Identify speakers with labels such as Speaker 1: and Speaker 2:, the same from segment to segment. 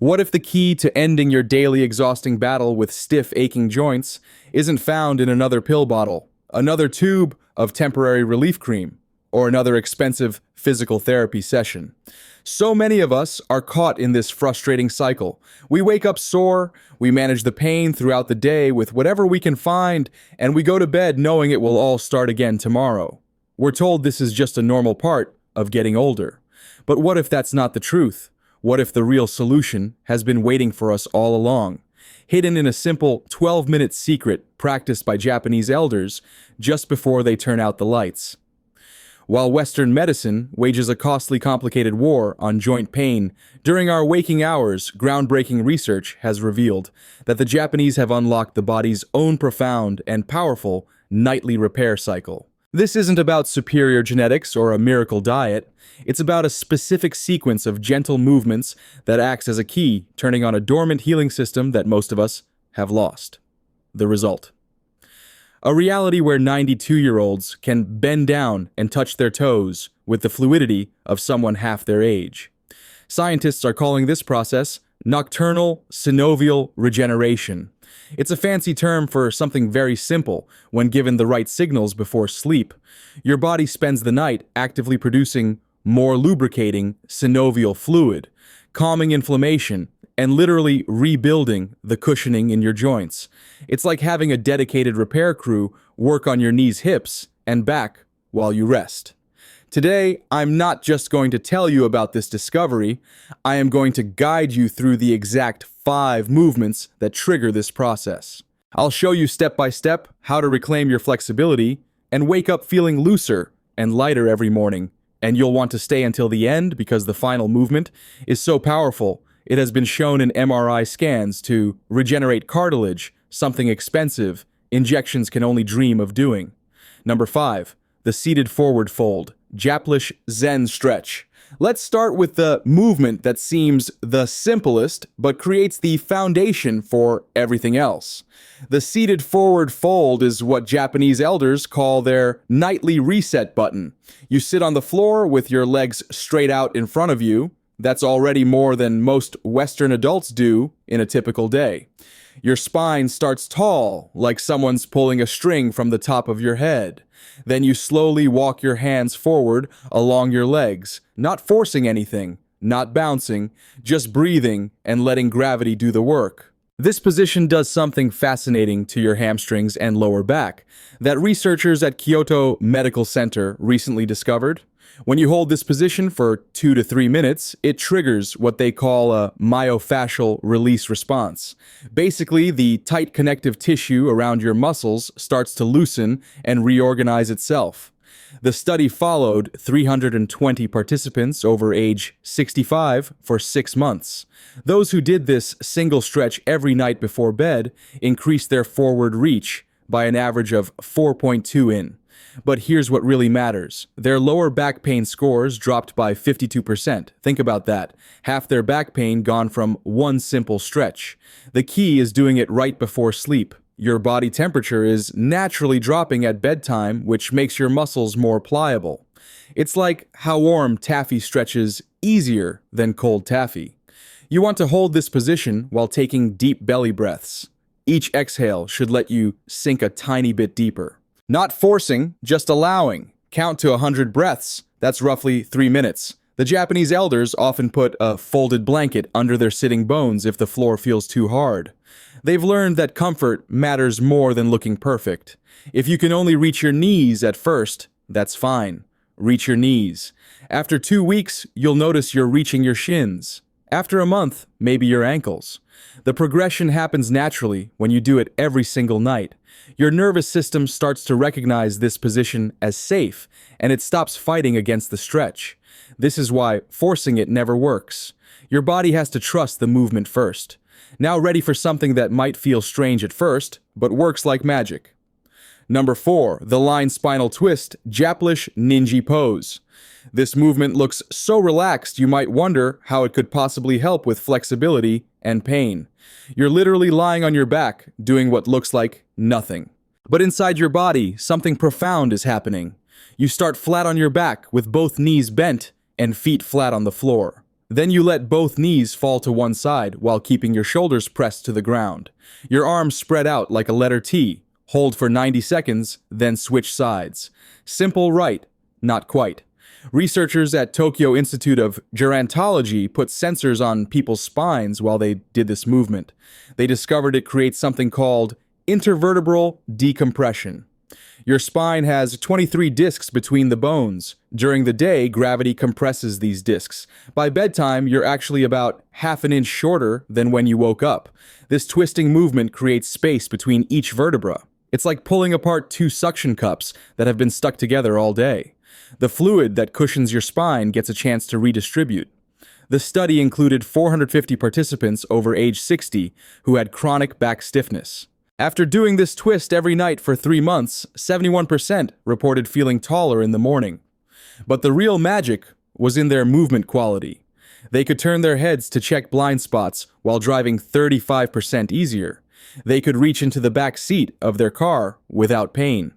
Speaker 1: What if the key to ending your daily exhausting battle with stiff, aching joints isn't found in another pill bottle, another tube of temporary relief cream, or another expensive physical therapy session? So many of us are caught in this frustrating cycle. We wake up sore, we manage the pain throughout the day with whatever we can find, and we go to bed knowing it will all start again tomorrow. We're told this is just a normal part of getting older. But what if that's not the truth? What if the real solution has been waiting for us all along, hidden in a simple 12-minute secret practiced by Japanese elders just before they turn out the lights? While Western medicine wages a costly, complicated war on joint pain, during our waking hours, groundbreaking research has revealed that the Japanese have unlocked the body's own profound and powerful nightly repair cycle. This isn't about superior genetics or a miracle diet. It's about a specific sequence of gentle movements that acts as a key, turning on a dormant healing system that most of us have lost. The result: a reality where 92-year-olds can bend down and touch their toes with the fluidity of someone half their age. Scientists are calling this process nocturnal synovial regeneration. It's a fancy term for something very simple. When given the right signals before sleep, your body spends the night actively producing more lubricating synovial fluid, calming inflammation, and literally rebuilding the cushioning in your joints. It's like having a dedicated repair crew work on your knees, hips, and back while you rest. Today, I'm not just going to tell you about this discovery, I am going to guide you through the exact 5 movements that trigger this process. I'll show you step by step how to reclaim your flexibility and wake up feeling looser and lighter every morning. And you'll want to stay until the end because the final movement is so powerful. It has been shown in MRI scans to regenerate cartilage, something expensive injections can only dream of doing. Number 5, the seated forward fold, Japanese Zen stretch. Let's start with the movement that seems the simplest, but creates the foundation for everything else. The seated forward fold is what Japanese elders call their nightly reset button. You sit on the floor with your legs straight out in front of you. That's already more than most Western adults do in a typical day. Your spine starts tall, like someone's pulling a string from the top of your head. Then you slowly walk your hands forward along your legs, not forcing anything, not bouncing, just breathing and letting gravity do the work. This position does something fascinating to your hamstrings and lower back that researchers at Kyoto Medical Center recently discovered. When you hold this position for 2 to 3 minutes, it triggers what they call a myofascial release response. Basically, the tight connective tissue around your muscles starts to loosen and reorganize itself. The study followed 320 participants over age 65 for 6 months. Those who did this single stretch every night before bed increased their forward reach by an average of 4.2 in. But here's what really matters. Their lower back pain scores dropped by 52%. Think about that. Half their back pain gone from one simple stretch. The key is doing it right before sleep. Your body temperature is naturally dropping at bedtime, which makes your muscles more pliable. It's like how warm taffy stretches easier than cold taffy. You want to hold this position while taking deep belly breaths. Each exhale should let you sink a tiny bit deeper. Not forcing, just allowing. Count to 100 breaths. That's roughly 3 minutes. The Japanese elders often put a folded blanket under their sitting bones if the floor feels too hard. They've learned that comfort matters more than looking perfect. If you can only reach your knees at first, that's fine. Reach your knees. After 2 weeks, you'll notice you're reaching your shins. After a month, maybe your ankles. The progression happens naturally when you do it every single night. Your nervous system starts to recognize this position as safe, and it stops fighting against the stretch. This is why forcing it never works. Your body has to trust the movement first. Now ready for something that might feel strange at first, but works like magic. Number 4, the line spinal twist, Japanese ninja pose. This movement looks so relaxed you might wonder how it could possibly help with flexibility and pain. You're literally lying on your back, doing what looks like nothing. But inside your body, something profound is happening. You start flat on your back with both knees bent and feet flat on the floor. Then you let both knees fall to one side while keeping your shoulders pressed to the ground. Your arms spread out like a letter T. Hold for 90 seconds, then switch sides. Simple, right? Not quite. Researchers at Tokyo Institute of Gerontology put sensors on people's spines while they did this movement. They discovered it creates something called intervertebral decompression. Your spine has 23 discs between the bones. During the day, gravity compresses these discs. By bedtime, you're actually about half an inch shorter than when you woke up. This twisting movement creates space between each vertebra. It's like pulling apart two suction cups that have been stuck together all day. The fluid that cushions your spine gets a chance to redistribute. The study included 450 participants over age 60 who had chronic back stiffness. After doing this twist every night for 3 months, 71% reported feeling taller in the morning. But the real magic was in their movement quality. They could turn their heads to check blind spots while driving 35% easier. They could reach into the back seat of their car without pain.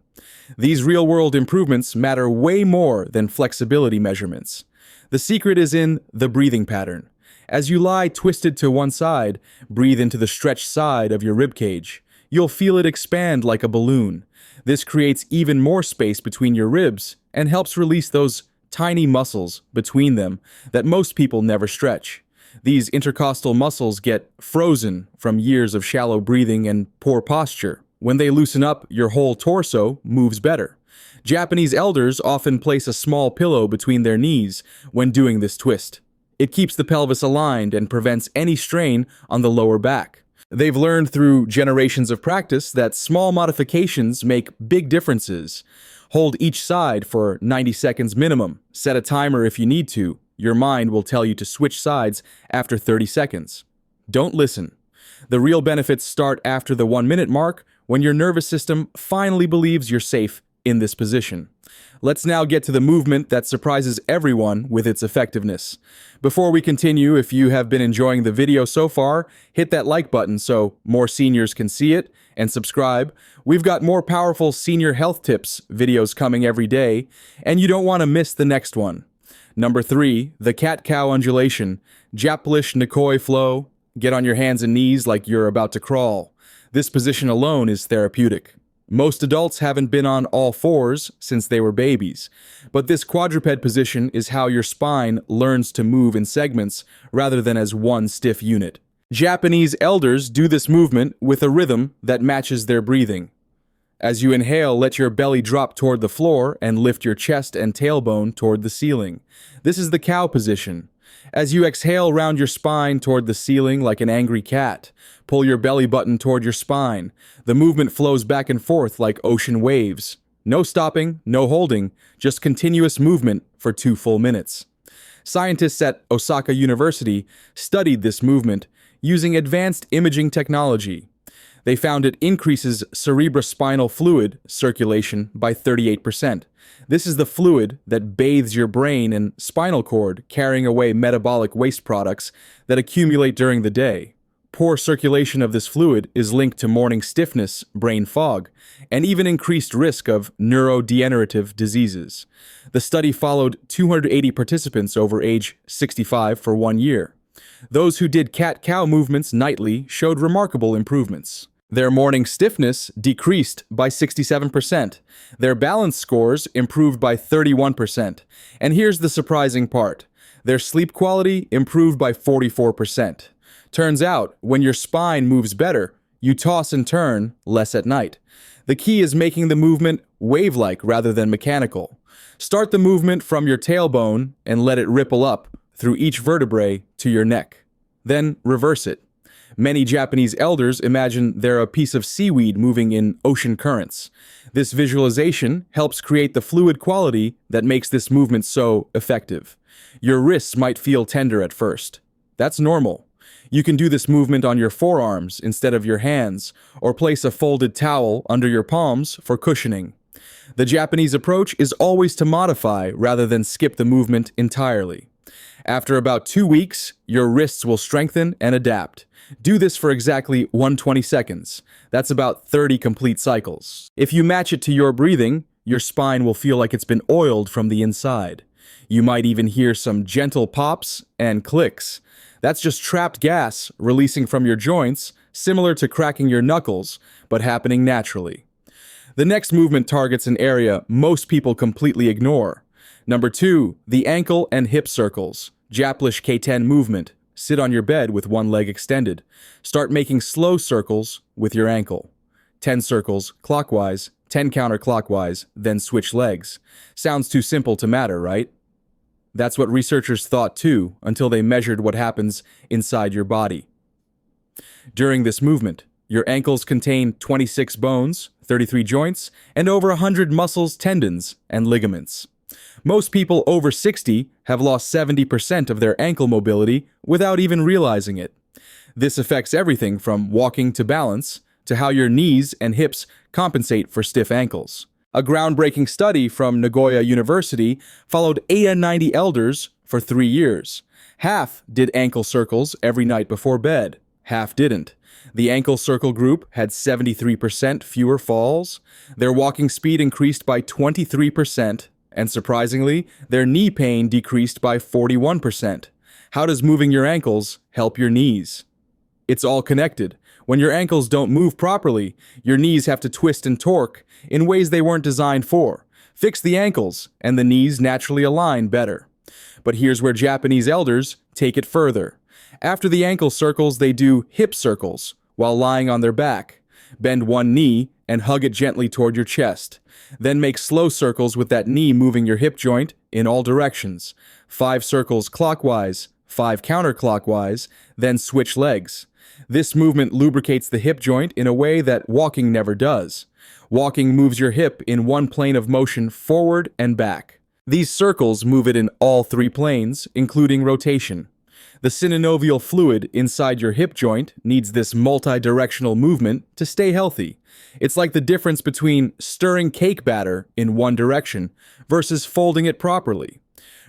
Speaker 1: These real-world improvements matter way more than flexibility measurements. The secret is in the breathing pattern. As you lie twisted to one side, breathe into the stretched side of your ribcage. You'll feel it expand like a balloon. This creates even more space between your ribs and helps release those tiny muscles between them that most people never stretch. These intercostal muscles get frozen from years of shallow breathing and poor posture. When they loosen up, your whole torso moves better. Japanese elders often place a small pillow between their knees when doing this twist. It keeps the pelvis aligned and prevents any strain on the lower back. They've learned through generations of practice that small modifications make big differences. Hold each side for 90 seconds minimum. Set a timer if you need to. Your mind will tell you to switch sides after 30 seconds. Don't listen. The real benefits start after the 1-minute mark when your nervous system finally believes you're safe in this position. Let's now get to the movement that surprises everyone with its effectiveness. Before we continue, if you have been enjoying the video so far, hit that like button so more seniors can see it, and subscribe. We've got more powerful senior health tips videos coming every day, and you don't want to miss the next one. Number 3, the Cat Cow Undulation. Japlish Nikoi flow. Get on your hands and knees like you're about to crawl. This position alone is therapeutic. Most adults haven't been on all fours since they were babies, but this quadruped position is how your spine learns to move in segments rather than as one stiff unit. Japanese elders do this movement with a rhythm that matches their breathing. As you inhale, let your belly drop toward the floor and lift your chest and tailbone toward the ceiling. This is the cow position. As you exhale, round your spine toward the ceiling like an angry cat. Pull your belly button toward your spine. The movement flows back and forth like ocean waves. No stopping, no holding, just continuous movement for 2 full minutes. Scientists at Osaka University studied this movement using advanced imaging technology. They found it increases cerebrospinal fluid circulation by 38%. This is the fluid that bathes your brain and spinal cord, carrying away metabolic waste products that accumulate during the day. Poor circulation of this fluid is linked to morning stiffness, brain fog, and even increased risk of neurodegenerative diseases. The study followed 280 participants over age 65 for 1 year. Those who did cat-cow movements nightly showed remarkable improvements. Their morning stiffness decreased by 67%. Their balance scores improved by 31%. And here's the surprising part. Their sleep quality improved by 44%. Turns out, when your spine moves better, you toss and turn less at night. The key is making the movement wave-like rather than mechanical. Start the movement from your tailbone and let it ripple up through each vertebrae to your neck. Then reverse it. Many Japanese elders imagine they're a piece of seaweed moving in ocean currents. This visualization helps create the fluid quality that makes this movement so effective. Your wrists might feel tender at first. That's normal. You can do this movement on your forearms instead of your hands, or place a folded towel under your palms for cushioning. The Japanese approach is always to modify rather than skip the movement entirely. After about 2 weeks, your wrists will strengthen and adapt. Do this for exactly 120 seconds. That's about 30 complete cycles. If you match it to your breathing, your spine will feel like it's been oiled from the inside. You might even hear some gentle pops and clicks. That's just trapped gas releasing from your joints, similar to cracking your knuckles, but happening naturally. The next movement targets an area most people completely ignore. Number 2, the ankle and hip circles. Japlish K10 movement. Sit on your bed with one leg extended. Start making slow circles with your ankle. 10 circles clockwise, 10 counterclockwise, then switch legs. Sounds too simple to matter, right? That's what researchers thought too, until they measured what happens inside your body. During this movement, your ankles contain 26 bones, 33 joints, and over 100 muscles, tendons, and ligaments. Most people over 60 have lost 70% of their ankle mobility without even realizing it. This affects everything from walking to balance to how your knees and hips compensate for stiff ankles. A groundbreaking study from Nagoya University followed 90 elders for 3 years. Half did ankle circles every night before bed. Half didn't. The ankle circle group had 73% fewer falls. Their walking speed increased by 23%. And surprisingly, their knee pain decreased by 41%. How does moving your ankles help your knees? It's all connected. When your ankles don't move properly, your knees have to twist and torque in ways they weren't designed for. Fix the ankles, and the knees naturally align better. But here's where Japanese elders take it further. After the ankle circles, they do hip circles while lying on their back. Bend one knee and hug it gently toward your chest. Then make slow circles with that knee moving your hip joint in all directions. 5 circles clockwise, 5 counterclockwise, then switch legs. This movement lubricates the hip joint in a way that walking never does. Walking moves your hip in one plane of motion forward and back. These circles move it in all 3 planes, including rotation. The synovial fluid inside your hip joint needs this multi-directional movement to stay healthy. It's like the difference between stirring cake batter in one direction versus folding it properly.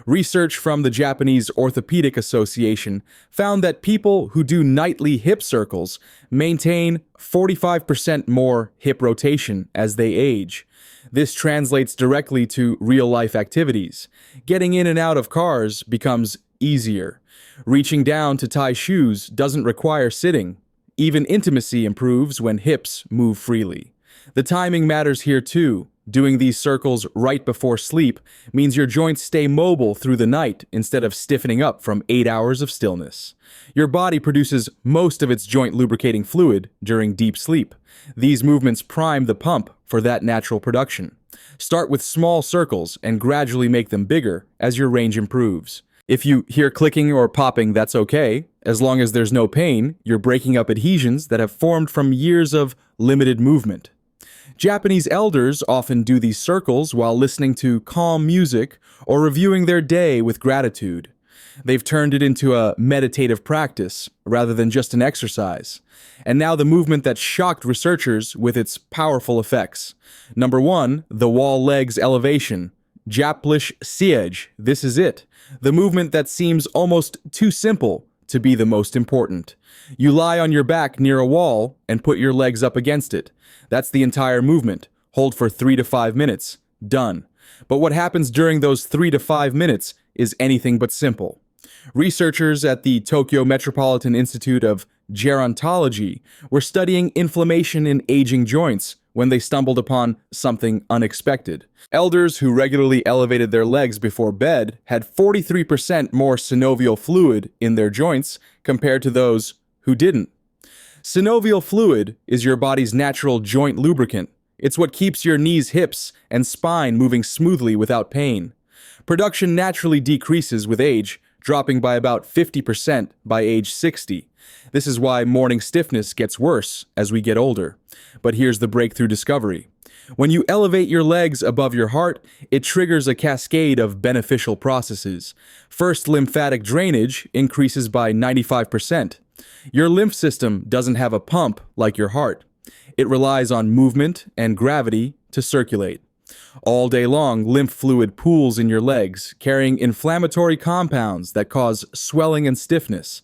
Speaker 1: Research from the Japanese Orthopedic Association found that people who do nightly hip circles maintain 45% more hip rotation as they age. This translates directly to real-life activities. Getting in and out of cars becomes easier. Reaching down to tie shoes doesn't require sitting. Even intimacy improves when hips move freely. The timing matters here too. Doing these circles right before sleep means your joints stay mobile through the night instead of stiffening up from 8 hours of stillness. Your body produces most of its joint lubricating fluid during deep sleep. These movements prime the pump for that natural production. Start with small circles and gradually make them bigger as your range improves. If you hear clicking or popping, that's okay. As long as there's no pain, you're breaking up adhesions that have formed from years of limited movement. Japanese elders often do these circles while listening to calm music or reviewing their day with gratitude. They've turned it into a meditative practice rather than just an exercise. And now the movement that shocked researchers with its powerful effects. Number 1, the wall legs elevation. Japlish siege. This is it. The movement that seems almost too simple to be the most important. You lie on your back near a wall and put your legs up against it. That's the entire movement. Hold for 3 to 5 minutes. Done. But what happens during those 3 to 5 minutes is anything but simple. Researchers at the Tokyo Metropolitan Institute of Gerontology were studying inflammation in aging joints when they stumbled upon something unexpected. Elders who regularly elevated their legs before bed had 43% more synovial fluid in their joints compared to those who didn't. Synovial fluid is your body's natural joint lubricant. It's what keeps your knees, hips, and spine moving smoothly without pain. Production naturally decreases with age, dropping by about 50% by age 60. This is why morning stiffness gets worse as we get older. But here's the breakthrough discovery. When you elevate your legs above your heart, it triggers a cascade of beneficial processes. First, lymphatic drainage increases by 95%. Your lymph system doesn't have a pump like your heart. It relies on movement and gravity to circulate. All day long, lymph fluid pools in your legs, carrying inflammatory compounds that cause swelling and stiffness.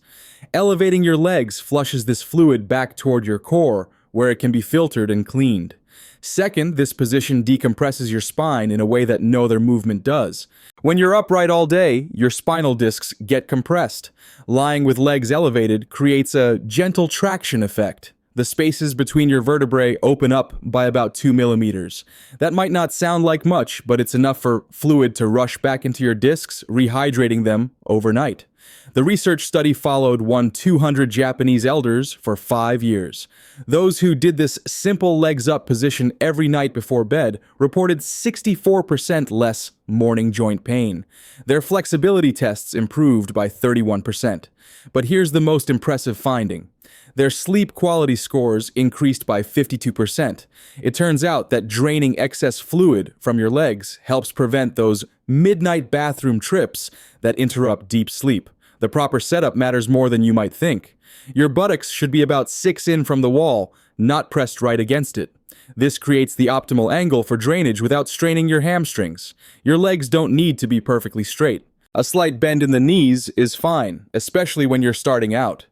Speaker 1: Elevating your legs flushes this fluid back toward your core, where it can be filtered and cleaned. Second, this position decompresses your spine in a way that no other movement does. When you're upright all day, your spinal discs get compressed. Lying with legs elevated creates a gentle traction effect. The spaces between your vertebrae open up by about 2 millimeters. That might not sound like much, but it's enough for fluid to rush back into your discs, rehydrating them overnight. The research study followed 200 Japanese elders for 5 years. Those who did this simple legs-up position every night before bed reported 64% less morning joint pain. Their flexibility tests improved by 31%. But here's the most impressive finding. Their sleep quality scores increased by 52%. It turns out that draining excess fluid from your legs helps prevent those midnight bathroom trips that interrupt deep sleep. The proper setup matters more than you might think. Your buttocks should be about 6 in from the wall, not pressed right against it. This creates the optimal angle for drainage without straining your hamstrings. Your legs don't need to be perfectly straight. A slight bend in the knees is fine, especially when you're starting out.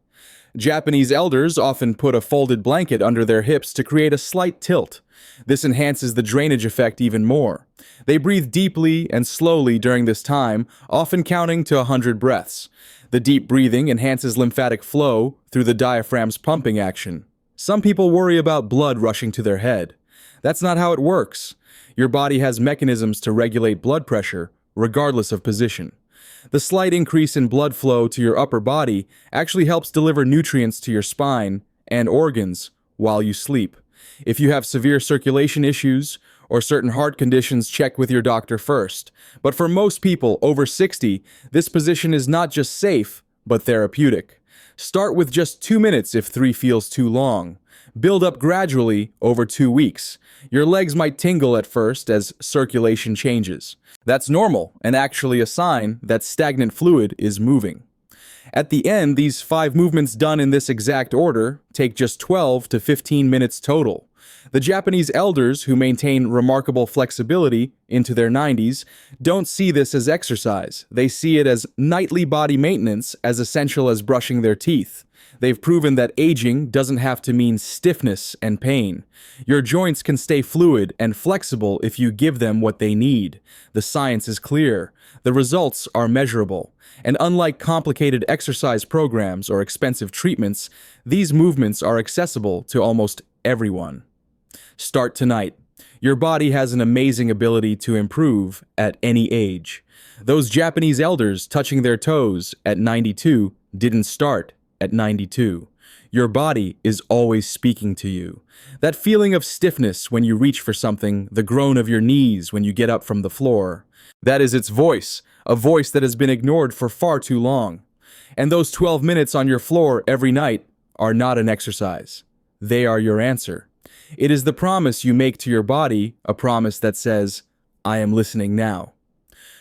Speaker 1: Japanese elders often put a folded blanket under their hips to create a slight tilt. This enhances the drainage effect even more. They breathe deeply and slowly during this time, often counting to 100 breaths. The deep breathing enhances lymphatic flow through the diaphragm's pumping action. Some people worry about blood rushing to their head. That's not how it works. Your body has mechanisms to regulate blood pressure, regardless of position. The slight increase in blood flow to your upper body actually helps deliver nutrients to your spine and organs while you sleep. If you have severe circulation issues or certain heart conditions, check with your doctor first. But for most people over 60, this position is not just safe, but therapeutic. Start with just 2 minutes if 3 feels too long. Build up gradually over 2 weeks. Your legs might tingle at first as circulation changes. That's normal and actually a sign that stagnant fluid is moving. At the end, these 5 movements done in this exact order take just 12 to 15 minutes total. The Japanese elders, who maintain remarkable flexibility into their 90s, don't see this as exercise. They see it as nightly body maintenance, as essential as brushing their teeth. They've proven that aging doesn't have to mean stiffness and pain. Your joints can stay fluid and flexible if you give them what they need. The science is clear. The results are measurable. And unlike complicated exercise programs or expensive treatments, these movements are accessible to almost everyone. Start tonight. Your body has an amazing ability to improve at any age. Those Japanese elders touching their toes at 92 didn't start at 92. Your body is always speaking to you. That feeling of stiffness when you reach for something, the groan of your knees when you get up from the floor, that is its voice, a voice that has been ignored for far too long. And those 12 minutes on your floor every night are not an exercise. They are your answer. It is the promise you make to your body, a promise that says, I am listening now.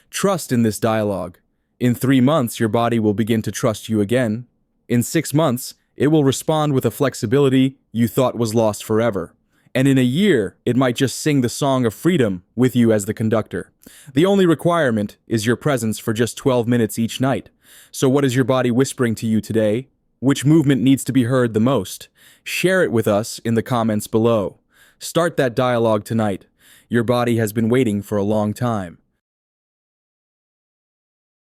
Speaker 1: Trust in this dialogue. In 3 months, your body will begin to trust you again. In 6 months, it will respond with a flexibility you thought was lost forever. And in a year, it might just sing the song of freedom with you as the conductor. The only requirement is your presence for just 12 minutes each night. So what is your body whispering to you today? Which movement needs to be heard the most? Share it with us in the comments below. Start that dialogue tonight. Your body has been waiting for a long time.